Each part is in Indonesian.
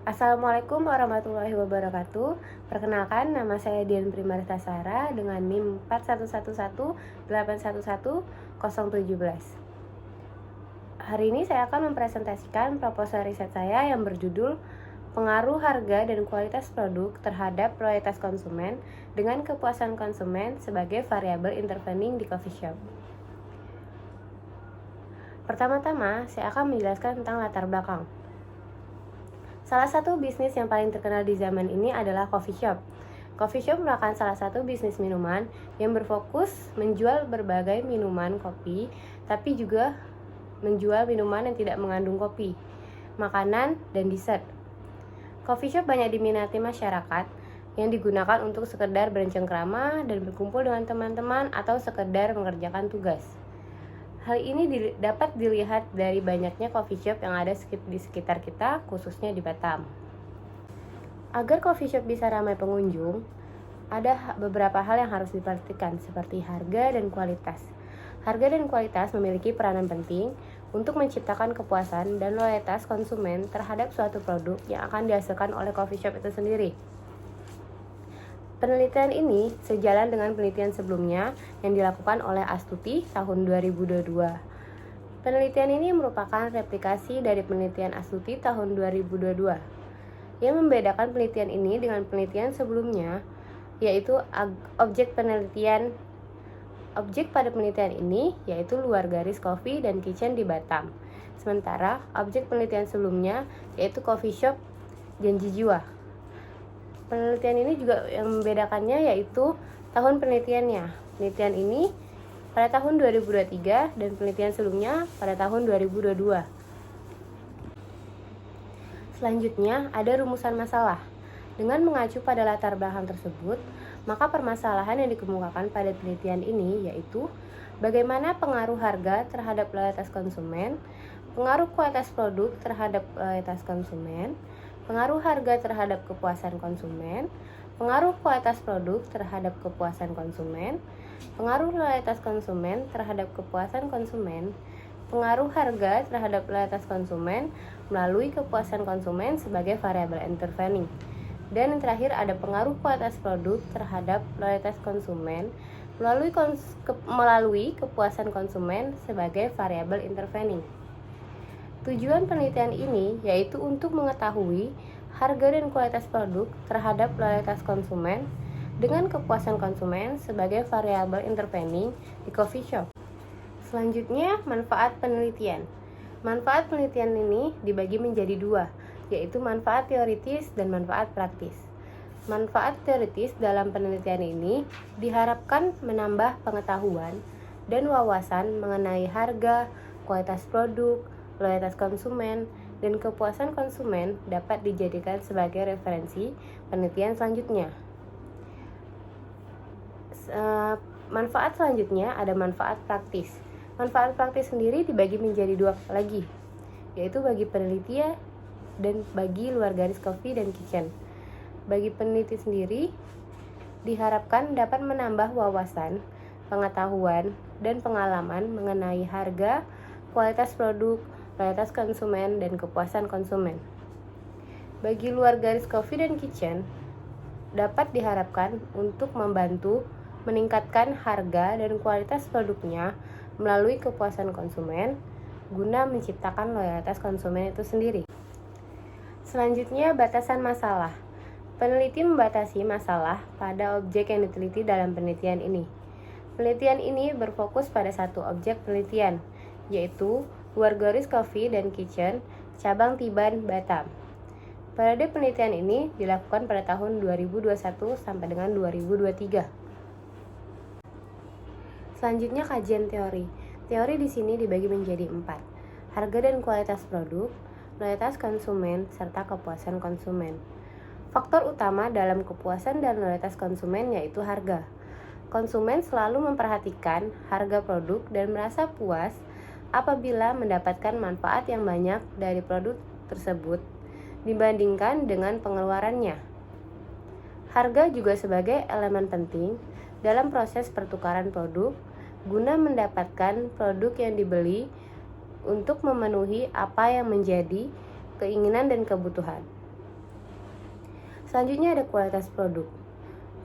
Assalamualaikum warahmatullahi wabarakatuh. Perkenalkan, nama saya Dian Primarita Sara dengan NIM 4111811017. Hari ini saya akan mempresentasikan proposal riset saya yang berjudul Pengaruh harga dan kualitas produk terhadap loyalitas konsumen dengan kepuasan konsumen sebagai variabel intervening di coffee shop. Pertama-tama, saya akan menjelaskan tentang latar belakang. Salah satu bisnis yang paling terkenal di zaman ini adalah coffee shop. Coffee shop merupakan salah satu bisnis minuman yang berfokus menjual berbagai minuman kopi, tapi juga menjual minuman yang tidak mengandung kopi, makanan, dan dessert. Coffee shop banyak diminati masyarakat yang digunakan untuk sekedar bercengkrama dan berkumpul dengan teman-teman atau sekedar mengerjakan tugas. Hal ini dapat dilihat dari banyaknya coffee shop yang ada di sekitar kita, khususnya di Batam. Agar coffee shop bisa ramai pengunjung, ada beberapa hal yang harus diperhatikan, seperti harga dan kualitas. Harga dan kualitas memiliki peranan penting untuk menciptakan kepuasan dan loyalitas konsumen terhadap suatu produk yang akan dihasilkan oleh coffee shop itu sendiri. Penelitian ini sejalan dengan penelitian sebelumnya yang dilakukan oleh Astuti tahun 2022. Penelitian ini merupakan replikasi dari penelitian Astuti tahun 2022. Yang membedakan penelitian ini dengan penelitian sebelumnya, yaitu objek pada penelitian ini yaitu luar garis coffee dan kitchen di Batam. Sementara objek penelitian sebelumnya yaitu coffee shop Janji Jiwa. Penelitian ini juga yang membedakannya yaitu tahun penelitiannya. Penelitian ini pada tahun 2023 dan penelitian sebelumnya pada tahun 2022. Selanjutnya ada rumusan masalah. Dengan mengacu pada latar belakang tersebut, maka permasalahan yang dikemukakan pada penelitian ini yaitu bagaimana pengaruh harga terhadap loyalitas konsumen, pengaruh kualitas produk terhadap loyalitas konsumen, pengaruh harga terhadap kepuasan konsumen, pengaruh kualitas produk terhadap kepuasan konsumen, pengaruh loyalitas konsumen terhadap kepuasan konsumen, pengaruh harga terhadap loyalitas konsumen melalui kepuasan konsumen sebagai variabel intervening. Dan yang terakhir ada pengaruh kualitas produk terhadap loyalitas konsumen melalui kepuasan konsumen sebagai variabel intervening. Tujuan penelitian ini yaitu untuk mengetahui harga dan kualitas produk terhadap loyalitas konsumen dengan kepuasan konsumen sebagai variabel intervening di coffee shop. Selanjutnya, manfaat penelitian. Manfaat penelitian ini dibagi menjadi dua, yaitu manfaat teoritis dan manfaat praktis. Manfaat teoritis dalam penelitian ini diharapkan menambah pengetahuan dan wawasan mengenai harga, kualitas produk, loyalitas konsumen, dan kepuasan konsumen dapat dijadikan sebagai referensi penelitian selanjutnya. Manfaat selanjutnya ada manfaat praktis. Manfaat praktis sendiri dibagi menjadi dua lagi, yaitu bagi peneliti dan bagi luar garis coffee dan kitchen. Bagi peneliti sendiri, diharapkan dapat menambah wawasan, pengetahuan, dan pengalaman mengenai harga, kualitas produk, loyalitas konsumen, dan kepuasan konsumen. Bagi luar garis coffee dan kitchen, dapat diharapkan untuk membantu meningkatkan harga dan kualitas produknya melalui kepuasan konsumen, guna menciptakan loyalitas konsumen itu sendiri. Selanjutnya, batasan masalah. Peneliti membatasi masalah pada objek yang diteliti dalam penelitian ini. Penelitian ini berfokus pada satu objek penelitian, yaitu luar garis coffee dan kitchen, cabang Tiban, Batam. Periode penelitian ini dilakukan pada tahun 2021 sampai dengan 2023. Selanjutnya, kajian teori. Teori di sini dibagi menjadi 4. Harga dan kualitas produk, loyalitas konsumen, serta kepuasan konsumen. Faktor utama dalam kepuasan dan loyalitas konsumen yaitu harga. Konsumen selalu memperhatikan harga produk dan merasa puas apabila mendapatkan manfaat yang banyak dari produk tersebut dibandingkan dengan pengeluarannya. Harga juga sebagai elemen penting dalam proses pertukaran produk guna mendapatkan produk yang dibeli untuk memenuhi apa yang menjadi keinginan dan kebutuhan. Selanjutnya ada kualitas produk.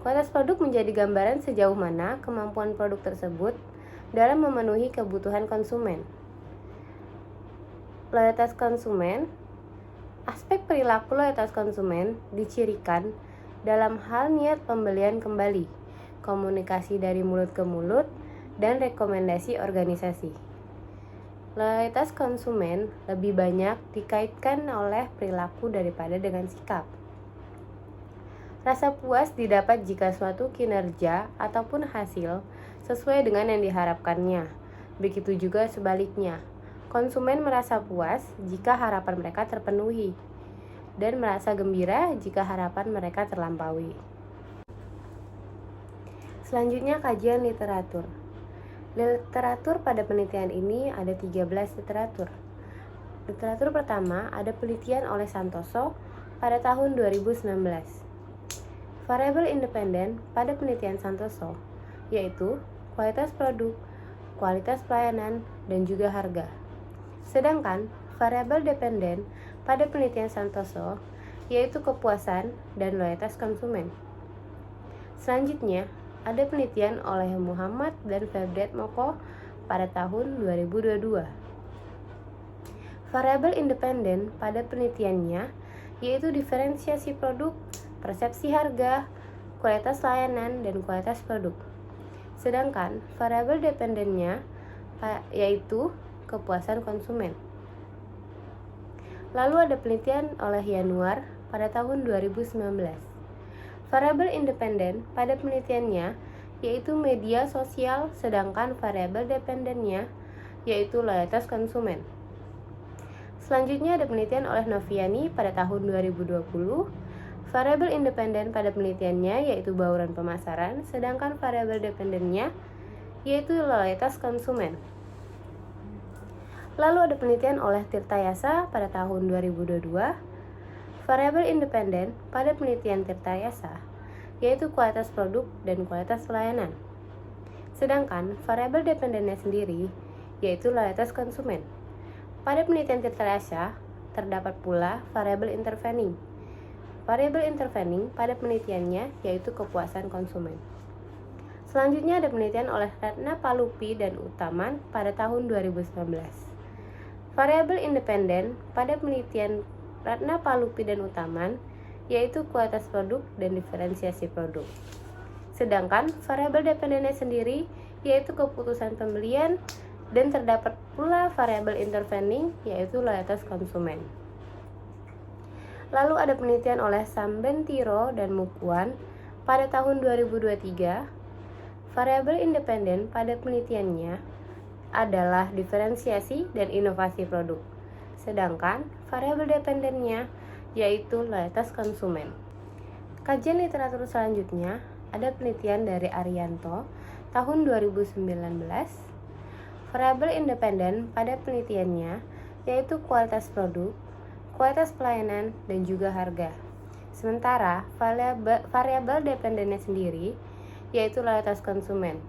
Kualitas produk menjadi gambaran sejauh mana kemampuan produk tersebut dalam memenuhi kebutuhan konsumen. Loyalitas konsumen. Aspek perilaku loyalitas konsumen dicirikan dalam hal niat pembelian kembali, komunikasi dari mulut ke mulut, dan rekomendasi organisasi. Loyalitas konsumen lebih banyak dikaitkan oleh perilaku daripada dengan sikap. Rasa puas didapat jika suatu kinerja ataupun hasil sesuai dengan yang diharapkannya. Begitu juga sebaliknya. Konsumen merasa puas jika harapan mereka terpenuhi dan merasa gembira jika harapan mereka terlampaui. Selanjutnya kajian literatur. Literatur pada penelitian ini ada 13 literatur. Literatur pertama ada penelitian oleh Santoso pada tahun 2019. Variabel independen pada penelitian Santoso yaitu kualitas produk, kualitas pelayanan, dan juga harga. Sedangkan variabel dependen pada penelitian Santoso yaitu kepuasan dan loyalitas konsumen. Selanjutnya, ada penelitian oleh Muhammad dan Febret Moko pada tahun 2022. Variabel independen pada penelitiannya yaitu diferensiasi produk, persepsi harga, kualitas layanan, dan kualitas produk. Sedangkan variabel dependennya yaitu kepuasan konsumen. Lalu ada penelitian oleh Yanuar pada tahun 2019. Variabel independen pada penelitiannya yaitu media sosial, sedangkan variabel dependennya yaitu loyalitas konsumen. Selanjutnya ada penelitian oleh Noviani pada tahun 2020. Variabel independen pada penelitiannya yaitu bauran pemasaran, sedangkan variabel dependennya yaitu loyalitas konsumen. Lalu ada penelitian oleh Tirtayasa pada tahun 2022. Variabel independen pada penelitian Tirtayasa yaitu kualitas produk dan kualitas pelayanan. Sedangkan variabel dependennya sendiri yaitu loyalitas konsumen. Pada penelitian Tirtayasa terdapat pula variabel intervening. Variabel intervening pada penelitiannya yaitu kepuasan konsumen. Selanjutnya ada penelitian oleh Ratna Palupi dan Utaman pada tahun 2019. Variabel independen pada penelitian Ratna Palupi dan Utaman yaitu kualitas produk dan diferensiasi produk. Sedangkan variabel dependennya sendiri yaitu keputusan pembelian dan terdapat pula variabel intervening yaitu loyalitas konsumen. Lalu ada penelitian oleh Sambentiro dan Mukuan pada tahun 2023. Variabel independen pada penelitiannya adalah diferensiasi dan inovasi produk. Sedangkan variabel dependennya yaitu loyalitas konsumen. Kajian literatur selanjutnya ada penelitian dari Arianto tahun 2019. Variabel independen pada penelitiannya yaitu kualitas produk, kualitas pelayanan, dan juga harga. Sementara variabel dependennya sendiri yaitu loyalitas konsumen.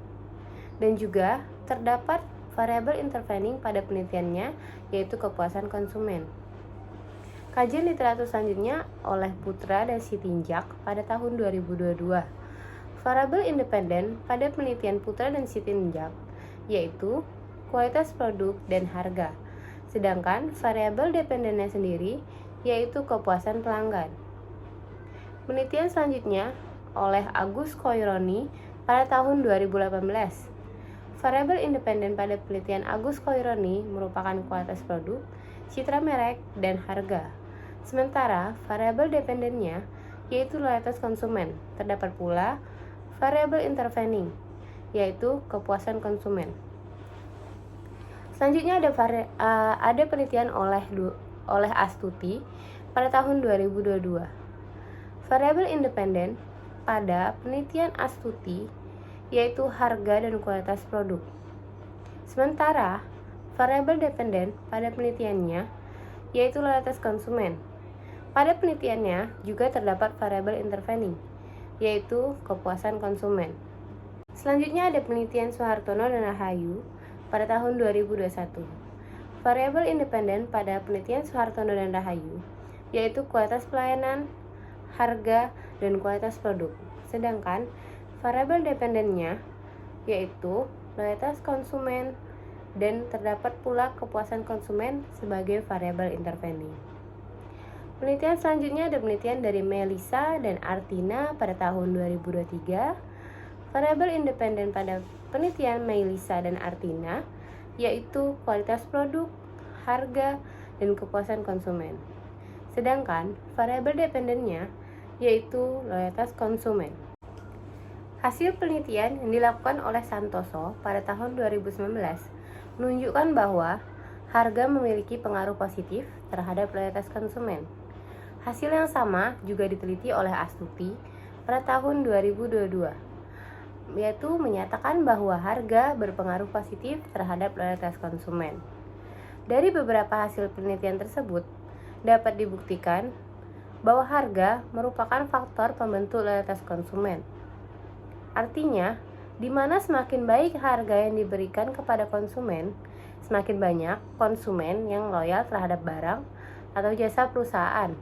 Dan juga terdapat variabel intervening pada penelitiannya yaitu kepuasan konsumen. Kajian literatur selanjutnya oleh Putra dan Sitinjak pada tahun 2022. Variabel independen pada penelitian Putra dan Sitinjak yaitu kualitas produk dan harga. Sedangkan variabel dependennya sendiri yaitu kepuasan pelanggan. Penelitian selanjutnya oleh Agus Koironi pada tahun 2018. Variabel independen pada penelitian Agus Koironi merupakan kualitas produk, citra merek, dan harga. Sementara variabel dependennya yaitu loyalitas konsumen. Terdapat pula variabel intervening yaitu kepuasan konsumen. Selanjutnya ada penelitian oleh Astuti pada tahun 2022. Variabel independen pada penelitian Astuti yaitu harga dan kualitas produk. Sementara variabel dependen pada penelitiannya yaitu loyalitas konsumen. Pada penelitiannya juga terdapat variabel intervening yaitu kepuasan konsumen. Selanjutnya ada penelitian Soehartono dan Rahayu pada tahun 2021. Variabel independen pada penelitian Soehartono dan Rahayu yaitu kualitas pelayanan, harga, dan kualitas produk. Sedangkan variabel dependennya yaitu loyalitas konsumen, dan terdapat pula kepuasan konsumen sebagai variabel intervening. Penelitian selanjutnya ada penelitian dari Melissa dan Artina pada tahun 2023. Variabel independen pada penelitian Melissa dan Artina yaitu kualitas produk, harga, dan kepuasan konsumen. Sedangkan variabel dependennya yaitu loyalitas konsumen. Hasil penelitian yang dilakukan oleh Santoso pada tahun 2019 menunjukkan bahwa harga memiliki pengaruh positif terhadap loyalitas konsumen. Hasil yang sama juga diteliti oleh Astuti pada tahun 2022, yaitu menyatakan bahwa harga berpengaruh positif terhadap loyalitas konsumen. Dari beberapa hasil penelitian tersebut, dapat dibuktikan bahwa harga merupakan faktor pembentuk loyalitas konsumen. Artinya, di mana semakin baik harga yang diberikan kepada konsumen, semakin banyak konsumen yang loyal terhadap barang atau jasa perusahaan.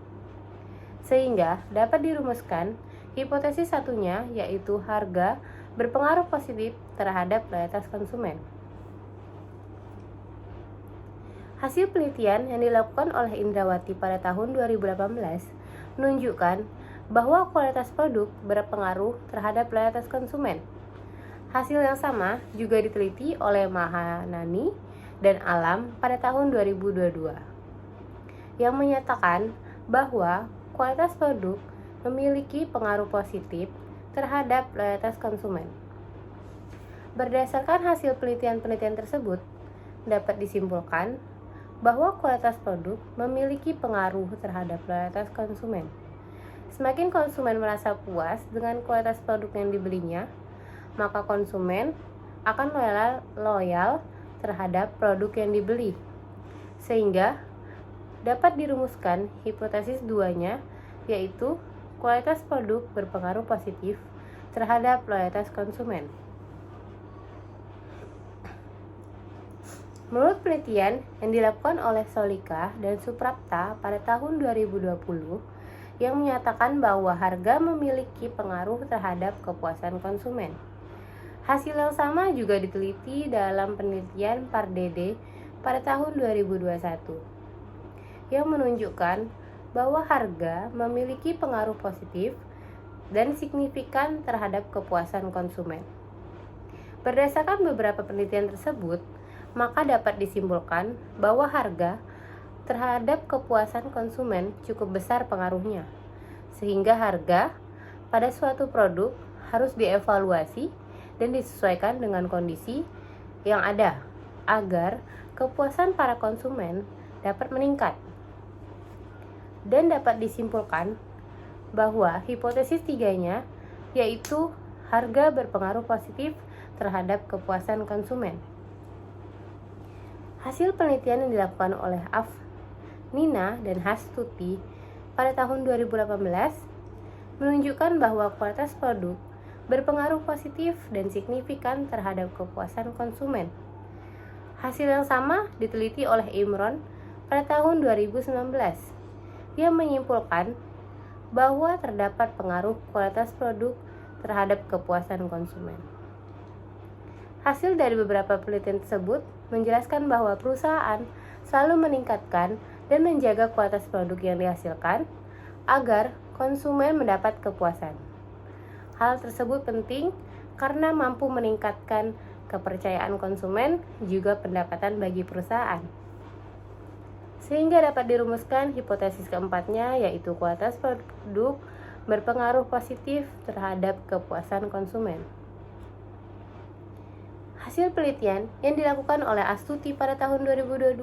Sehingga dapat dirumuskan hipotesis satunya yaitu harga berpengaruh positif terhadap loyalitas konsumen. Hasil penelitian yang dilakukan oleh Indrawati pada tahun 2018 menunjukkan bahwa kualitas produk berpengaruh terhadap loyalitas konsumen. Hasil yang sama juga diteliti oleh Mahanani dan Alam pada tahun 2022, yang menyatakan bahwa kualitas produk memiliki pengaruh positif terhadap loyalitas konsumen. Berdasarkan hasil penelitian-penelitian tersebut, dapat disimpulkan bahwa kualitas produk memiliki pengaruh terhadap loyalitas konsumen. Semakin konsumen merasa puas dengan kualitas produk yang dibelinya, maka konsumen akan loyal terhadap produk yang dibeli. Sehingga dapat dirumuskan hipotesis duanya, yaitu kualitas produk berpengaruh positif terhadap loyalitas konsumen. Menurut penelitian yang dilakukan oleh Solika dan Suprapta pada tahun 2020, yang menyatakan bahwa harga memiliki pengaruh terhadap kepuasan konsumen. Hasil yang sama juga diteliti dalam penelitian Pardede pada tahun 2021, yang menunjukkan bahwa harga memiliki pengaruh positif dan signifikan terhadap kepuasan konsumen. Berdasarkan beberapa penelitian tersebut, maka dapat disimpulkan bahwa harga terhadap kepuasan konsumen cukup besar pengaruhnya, sehingga harga pada suatu produk harus dievaluasi dan disesuaikan dengan kondisi yang ada agar kepuasan para konsumen dapat meningkat. Dan dapat disimpulkan bahwa hipotesis tiganya yaitu harga berpengaruh positif terhadap kepuasan konsumen. Hasil penelitian yang dilakukan oleh Nina dan Hastuti pada tahun 2018 menunjukkan bahwa kualitas produk berpengaruh positif dan signifikan terhadap kepuasan konsumen. Hasil yang sama diteliti oleh Imron pada tahun 2019, yang menyimpulkan bahwa terdapat pengaruh kualitas produk terhadap kepuasan konsumen. Hasil dari beberapa penelitian tersebut menjelaskan bahwa perusahaan selalu meningkatkan dan menjaga kualitas produk yang dihasilkan agar konsumen mendapat kepuasan. Hal tersebut penting karena mampu meningkatkan kepercayaan konsumen juga pendapatan bagi perusahaan. Sehingga dapat dirumuskan hipotesis keempatnya yaitu kualitas produk berpengaruh positif terhadap kepuasan konsumen. Hasil penelitian yang dilakukan oleh Astuti pada tahun 2022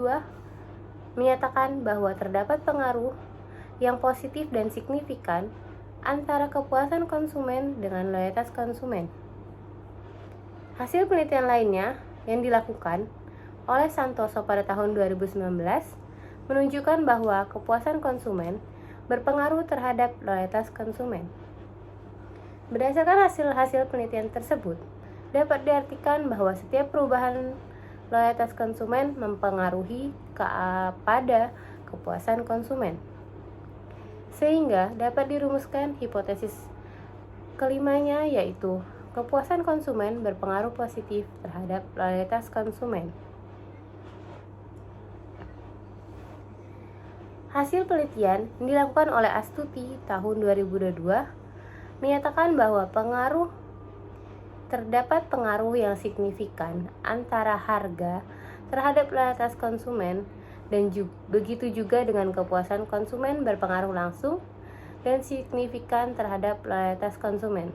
menyatakan bahwa terdapat pengaruh yang positif dan signifikan antara kepuasan konsumen dengan loyalitas konsumen. Hasil penelitian lainnya yang dilakukan oleh Santoso pada tahun 2019 menunjukkan bahwa kepuasan konsumen berpengaruh terhadap loyalitas konsumen. Berdasarkan hasil-hasil penelitian tersebut, dapat diartikan bahwa setiap perubahan loyalitas konsumen mempengaruhi kepada kepuasan konsumen. Sehingga dapat dirumuskan hipotesis kelimanya, yaitu kepuasan konsumen berpengaruh positif terhadap loyalitas konsumen. Hasil penelitian yang dilakukan oleh Astuti tahun 2022 menyatakan bahwa terdapat pengaruh yang signifikan antara harga terhadap loyalitas konsumen, dan begitu juga dengan kepuasan konsumen berpengaruh langsung dan signifikan terhadap loyalitas konsumen.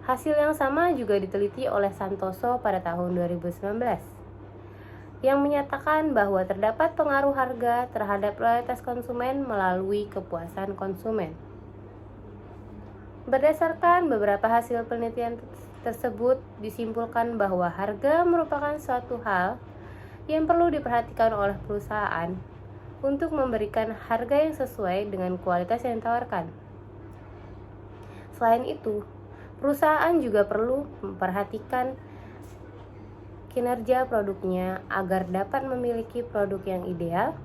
Hasil yang sama juga diteliti oleh Santoso pada tahun 2019 yang menyatakan bahwa terdapat pengaruh harga terhadap loyalitas konsumen melalui kepuasan konsumen. Berdasarkan beberapa hasil penelitian tersebut, disimpulkan bahwa harga merupakan suatu hal yang perlu diperhatikan oleh perusahaan untuk memberikan harga yang sesuai dengan kualitas yang ditawarkan. Selain itu, perusahaan juga perlu memperhatikan kinerja produknya agar dapat memiliki produk yang ideal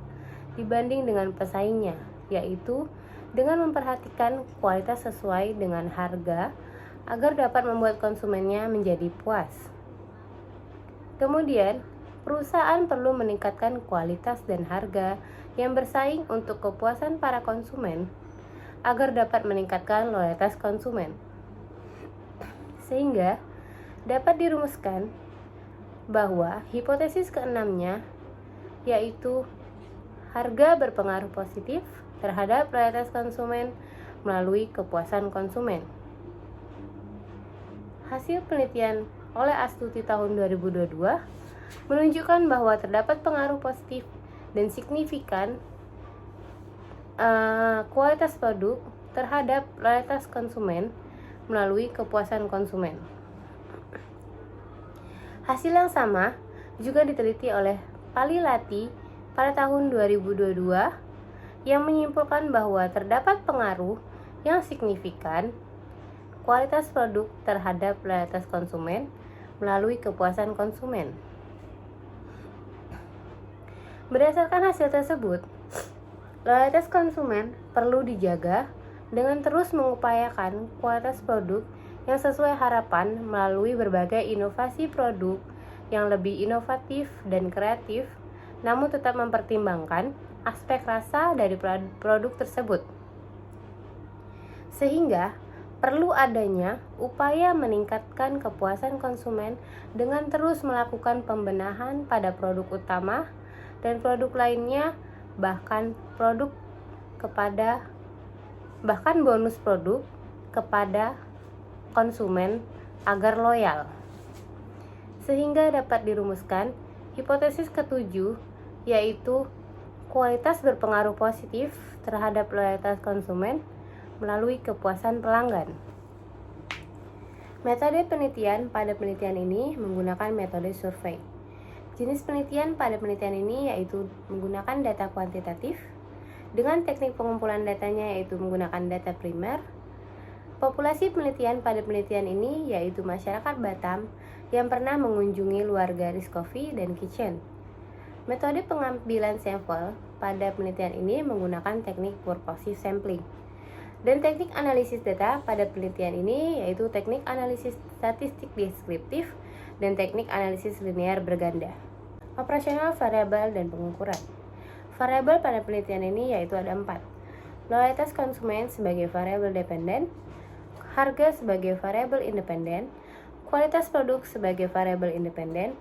dibanding dengan pesaingnya, yaitu dengan memperhatikan kualitas sesuai dengan harga agar dapat membuat konsumennya menjadi puas. Kemudian, perusahaan perlu meningkatkan kualitas dan harga yang bersaing untuk kepuasan para konsumen agar dapat meningkatkan loyalitas konsumen. Sehingga dapat dirumuskan bahwa hipotesis keenamnya, yaitu harga berpengaruh positif terhadap loyalitas konsumen melalui kepuasan konsumen. Hasil penelitian oleh Astuti tahun 2022 menunjukkan bahwa terdapat pengaruh positif dan signifikan kualitas produk terhadap loyalitas konsumen melalui kepuasan konsumen. Hasil yang sama juga diteliti oleh Palilati pada tahun 2022 yang menyimpulkan bahwa terdapat pengaruh yang signifikan kualitas produk terhadap loyalitas konsumen melalui kepuasan konsumen. Berdasarkan hasil tersebut, loyalitas konsumen perlu dijaga dengan terus mengupayakan kualitas produk yang sesuai harapan melalui berbagai inovasi produk yang lebih inovatif dan kreatif, namun tetap mempertimbangkan aspek rasa dari produk tersebut. Sehingga perlu adanya upaya meningkatkan kepuasan konsumen dengan terus melakukan pembenahan pada produk utama dan produk lainnya, bahkan bonus produk kepada konsumen agar loyal. Sehingga dapat dirumuskan hipotesis ketujuh, yaitu kualitas berpengaruh positif terhadap loyalitas konsumen melalui kepuasan pelanggan. Metode penelitian pada penelitian ini menggunakan metode survei. Jenis penelitian pada penelitian ini yaitu menggunakan data kuantitatif dengan teknik pengumpulan datanya yaitu menggunakan data primer. Populasi penelitian pada penelitian ini yaitu masyarakat Batam yang pernah mengunjungi luar garis coffee dan kitchen. Metode pengambilan sampel pada penelitian ini menggunakan teknik purposive sampling. Dan teknik analisis data pada penelitian ini yaitu teknik analisis statistik deskriptif dan teknik analisis linear berganda. Operasional variabel dan pengukuran. Variabel pada penelitian ini yaitu ada 4. Loyalitas konsumen sebagai variabel dependen, harga sebagai variabel independen, kualitas produk sebagai variabel independen,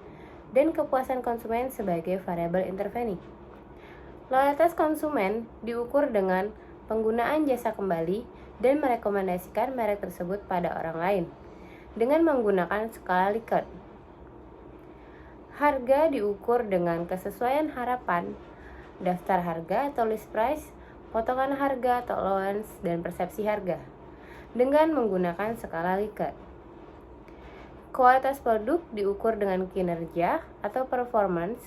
dan kepuasan konsumen sebagai variabel interveni. Loyalitas konsumen diukur dengan penggunaan jasa kembali dan merekomendasikan merek tersebut pada orang lain dengan menggunakan skala Likert. Harga diukur dengan kesesuaian harapan, daftar harga atau list price, potongan harga atau allowance, dan persepsi harga dengan menggunakan skala Likert. Kualitas produk diukur dengan kinerja atau performance,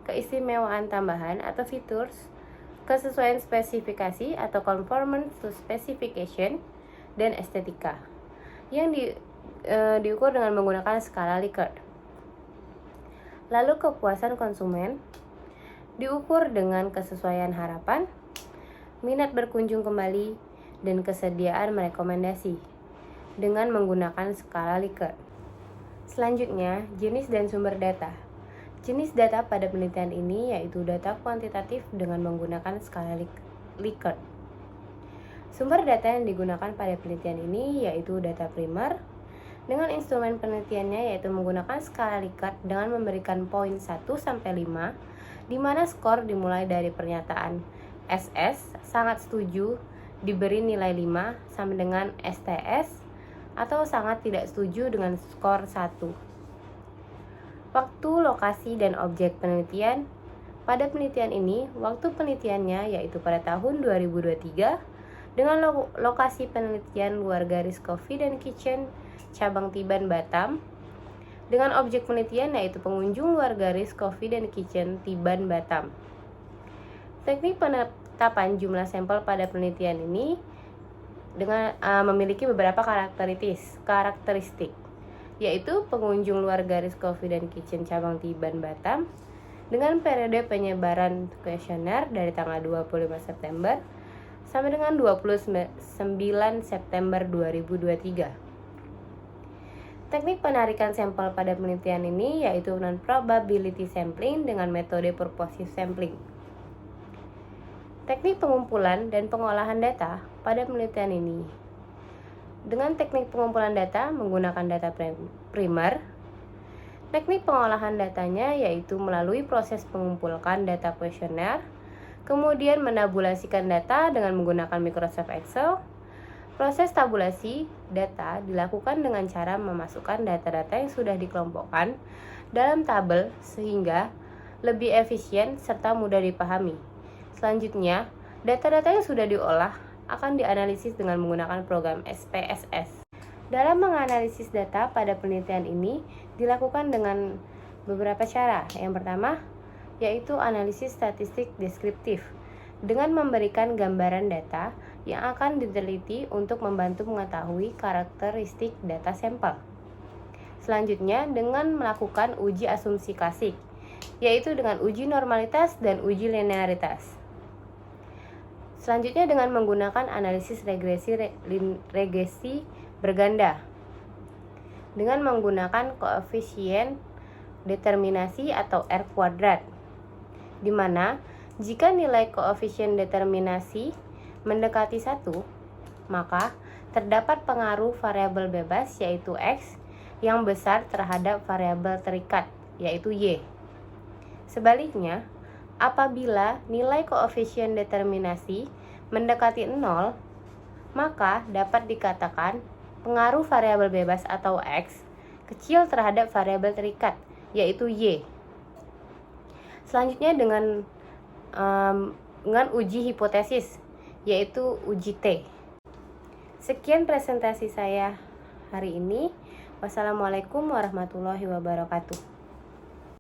keistimewaan tambahan atau features, kesesuaian spesifikasi atau conformance to specification, dan estetika yang diukur dengan menggunakan skala Likert. Lalu kepuasan konsumen diukur dengan kesesuaian harapan, minat berkunjung kembali, dan kesediaan merekomendasi dengan menggunakan skala Likert. Selanjutnya, jenis dan sumber data. Jenis data pada penelitian ini yaitu data kuantitatif dengan menggunakan skala Likert. Sumber data yang digunakan pada penelitian ini yaitu data primer dengan instrumen penelitiannya yaitu menggunakan skala Likert dengan memberikan poin 1 sampai 5, di mana skor dimulai dari pernyataan SS sangat setuju diberi nilai 5 sama dengan STS atau sangat tidak setuju dengan skor 1. Waktu, lokasi, dan objek penelitian. Pada penelitian ini, waktu penelitiannya yaitu pada tahun 2023 dengan lokasi penelitian luar garis Coffee dan Kitchen cabang Tiban Batam, dengan objek penelitian yaitu pengunjung luar garis Coffee dan Kitchen Tiban Batam. Teknik penetapan jumlah sampel pada penelitian ini dengan memiliki beberapa karakteristik, yaitu pengunjung luar garis Coffee dan Kitchen cabang Tiban Batam dengan periode penyebaran kuesioner dari tanggal 25 September sampai dengan 29 September 2023. Teknik penarikan sampel pada penelitian ini yaitu non-probability sampling dengan metode purposive sampling. Teknik pengumpulan dan pengolahan data pada penelitian ini. Dengan teknik pengumpulan data menggunakan data primer, teknik pengolahan datanya yaitu melalui proses mengumpulkan data kuesioner, kemudian menabulasikan data dengan menggunakan Microsoft Excel. Proses tabulasi data dilakukan dengan cara memasukkan data-data yang sudah dikelompokkan dalam tabel sehingga lebih efisien serta mudah dipahami. Selanjutnya, data-data yang sudah diolah akan dianalisis dengan menggunakan program SPSS. Dalam menganalisis data pada penelitian ini dilakukan dengan beberapa cara. Yang pertama, yaitu analisis statistik deskriptif dengan memberikan gambaran data yang akan diteliti untuk membantu mengetahui karakteristik data sampel. Selanjutnya, dengan melakukan uji asumsi klasik, yaitu dengan uji normalitas dan uji linearitas. Selanjutnya, dengan menggunakan analisis regresi berganda dengan menggunakan koefisien determinasi atau R kuadrat, di mana jika nilai koefisien determinasi mendekati 1, maka terdapat pengaruh variabel bebas yaitu X yang besar terhadap variabel terikat yaitu Y. Sebaliknya, apabila nilai koefisien determinasi mendekati 0, maka dapat dikatakan pengaruh variabel bebas atau X kecil terhadap variabel terikat yaitu Y. Selanjutnya dengan uji hipotesis yaitu uji T. Sekian presentasi saya hari ini. Wassalamualaikum warahmatullahi wabarakatuh.